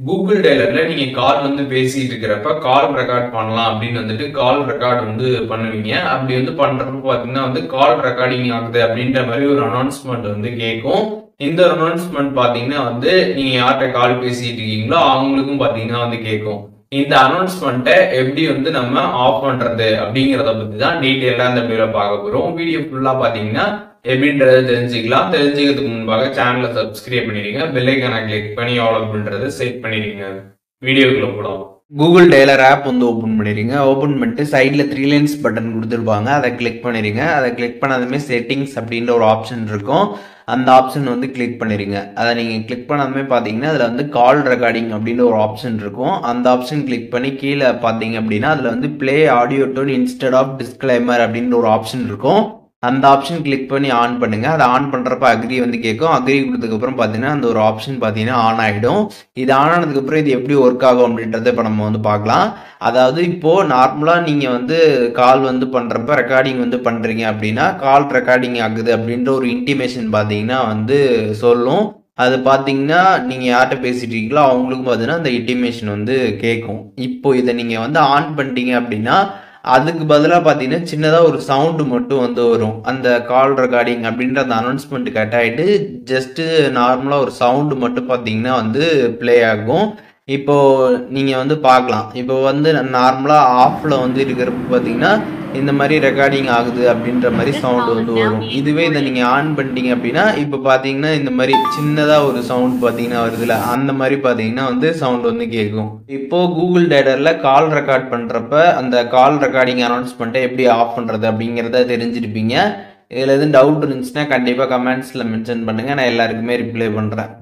Google டயலர்ல நீங்க கால் பேசிட்டு இருக்கிறப்ப கால் ரெக்கார்ட் பண்ணலாம் அப்படின்னு கால் ரெக்கார்ட் பண்ணுவீங்க. அப்படி பண்றப்ப பாத்தீங்கன்னா கால் ரெக்கார்டிங் ஆகுது அப்படின்ற மாதிரி ஒரு அனௌன்ஸ்மெண்ட் கேட்கும். இந்த அனௌன்ஸ்மெண்ட் பாத்தீங்கன்னா நீங்க யார்கிட்ட கால் பேசிட்டு இருக்கீங்களோ அவங்களுக்கும் பாத்தீங்கன்னா கேட்கும். இந்த அனௌன்ஸ்மெண்ட்டை எப்படி நம்ம ஆஃப் பண்றது அப்படிங்கறத பத்தி தான் டீட்டெயிலா இந்த வீடியோல பார்க்க போறோம். வீடியோ ஃபுல்லா பாத்தீங்கன்னா எப்படின்றத தெரிஞ்சுக்கலாம். தெரிஞ்சுக்கிறதுக்கு முன்பாக சேனலை சப்ஸ்கிரைப் பண்ணிடுங்க, பெல் ஐகானை கிளிக் பண்ணி ஆல் அப்படின்றத செட் பண்ணிடுங்க. வீடியோக்குள்ள போலாம். கூகுள் டயலர் ஆப் ஓப்பன் பண்ணிடுங்க. ஓப்பன் பண்ணிட்டு சைடில் 3 லைன்ஸ் பட்டன் கொடுத்துருப்பாங்க, அதை கிளிக் பண்ணிடுங்க. அதை கிளிக் பண்ணாதுமே செட்டிங்ஸ் அப்படின்ற ஒரு ஆப்ஷன் இருக்கும், அந்த ஆப்ஷன் கிளிக் பண்ணிடுங்க. அதை நீங்கள் கிளிக் பண்ணாதுமே பார்த்தீங்கன்னா அதில் கால் ரெக்கார்டிங் அப்படின்ற ஒரு ஆப்ஷன் இருக்கும். அந்த ஆப்ஷன் கிளிக் பண்ணி கீழே பார்த்தீங்க அப்படின்னா அதில் play audio tone instead of disclaimer அப்படின்ற ஒரு ஆப்ஷன் இருக்கும். அந்த ஆப்ஷன் கிளிக் பண்ணி ஆன் பண்ணுங்க. அதை ஆன் பண்றப்ப அக்ரி கேட்கும். அக்ரி கொடுத்ததுக்கு அப்புறம் பாத்தீங்கன்னா அந்த ஒரு ஆப்ஷன் பாத்தீங்கன்னா ஆன் ஆயிடும். இது ஆன் ஆனதுக்கு அப்புறம் இது எப்படி ஒர்க் ஆகும் அப்படின்றத இப்ப நம்ம பார்க்கலாம். அதாவது இப்போ நார்மலா நீங்க கால் பண்றப்ப ரெக்கார்டிங் பண்றீங்க அப்படின்னா கால் ரெக்கார்டிங் ஆகுது அப்படின்ற ஒரு இன்டிமேஷன் பாத்தீங்கன்னா சொல்லும். அது பாத்தீங்கன்னா நீங்க யார்கிட்ட பேசிட்டு இருக்கீங்களோ அவங்களுக்கும் பாத்தீங்கன்னா அந்த இன்டிமேஷன் கேட்கும். இப்போ இதை நீங்க ஆன் பண்ணிட்டீங்க அப்படின்னா அதுக்கு பதிலாக பார்த்தீங்கன்னா சின்னதாக ஒரு சவுண்டு மட்டும் வரும். அந்த கால் ரெக்கார்டிங் அப்படின்ற அந்த அனௌன்ஸ்மெண்ட் கட் ஆகிட்டு ஜஸ்ட்டு நார்மலாக ஒரு சவுண்டு மட்டும் பார்த்தீங்கன்னா ப்ளே ஆகும். இப்போ நீங்கள் பார்க்கலாம். இப்போ நார்மலாக ஆஃபில் இருக்கிறப்ப பார்த்தீங்கன்னா இந்த மாதிரி ரெக்கார்டிங் ஆகுது அப்படின்ற மாதிரி சவுண்டு வரும். இதுவே இதை நீங்கள் ஆன் பண்ணிட்டீங்க அப்படின்னா இப்போ பார்த்தீங்கன்னா இந்த மாதிரி சின்னதாக ஒரு சவுண்ட் பார்த்தீங்கன்னா வருதுல, அந்த மாதிரி பார்த்தீங்கன்னா சவுண்ட் கேட்கும். இப்போ கூகுள் டயலரில் கால் ரெக்கார்ட் பண்ணுறப்ப அந்த கால் ரெக்கார்டிங் அனௌன்ஸ்மெண்ட்டை எப்படி ஆஃப் பண்ணுறது அப்படிங்கிறத தெரிஞ்சிருப்பீங்க. இதில் எதுவும் டவுட் இருந்துச்சுன்னா கண்டிப்பாக கமெண்ட்ஸில் மென்ஷன் பண்ணுங்கள், நான் எல்லாருக்குமே ரிப்ளை பண்ணுறேன்.